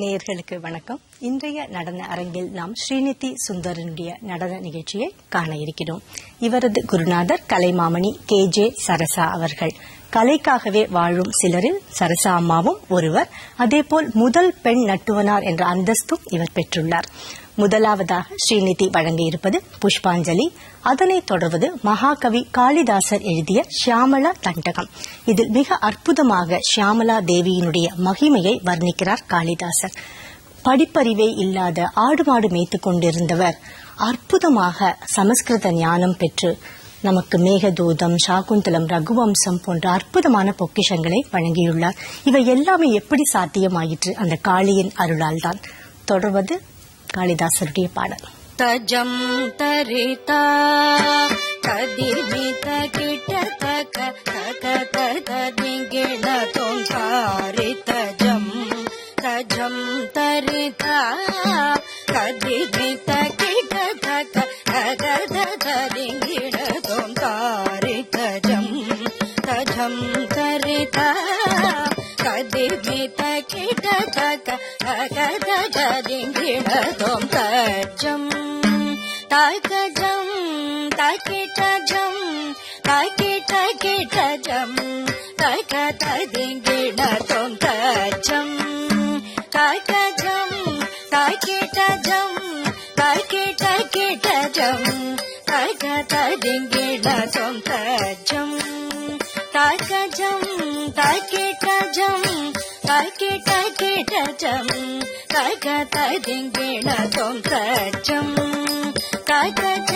நேயர்களுக்கு வணக்கம். இன்றைய நடன அரங்கில் நாம் ஸ்ரீநிதி சுந்தரனுடைய நடன நிகழ்ச்சியை காண இருக்கிறோம். இவரது குருநாதர் கலைமாமணி KJ சரசா அவர்கள். கலைக்காகவே வாழும் சிலரில் சரசா அம்மாவும் ஒருவர். அதேபோல் முதல் பெண் நட்டுவனார் என்ற அந்தஸ்தும் இவர் பெற்றுள்ளார். முதலாவதாக ஸ்ரீநிதி வழங்க இருப்பது புஷ்பாஞ்சலி. அதனைத் தொடர்வது மகாகவி காளிதாசர் எழுதிய ஷியாமளா தண்டகம். இதில் மிக அற்புதமாக ஷியாமளா தேவியினுடைய மகிமையை வர்ணிக்கிறார் காளிதாசர். படிப்பறிவே இல்லாத ஆடு மாடு மேய்த்துக் கொண்டிருந்தவர் அற்புதமாக சமஸ்கிருத ஞானம் பெற்று நமக்கு மேகதூதம், சாகுந்தலம், ரகுவம்சம் போன்ற அற்புதமான பொக்கிஷங்களை வழங்கியுள்ளார். இவை எல்லாமே எப்படி சாத்தியமாயிற்று? அந்த காளியின் அருளால் தான். தொடர்வது காளிதாசருடைய பாடல். தஜம் தரிதா கதிர்மித கிட்டதக தக ததிங்கிட தோங்காரி தஜம் தஜம் தரிதா கதிர்மித கிட்டதக தக ததிங்கிட தோங்காரி தஜம் தஜம் தரிதா கதிர்மித கிட்டதக ததிங்கிடதோம் தஜம் தாய்கஜம் தாய்கிட்டஜம் தாய்கிட்டகிட்டஜம் தாய்கதிங்கிடதோம் தஜம் தாய்கஜம் தாய்கிட்டஜம் தாய்கிட்டகிட்டஜம் தாய்கதிங்கிடதோம் தஜம் தாய்கஜம் தாய்கிட்டஜம் தாய்கிட்டகிட்டஜம் தாய்கதிங்கிடதோம் தஜம் தாய்கஜம்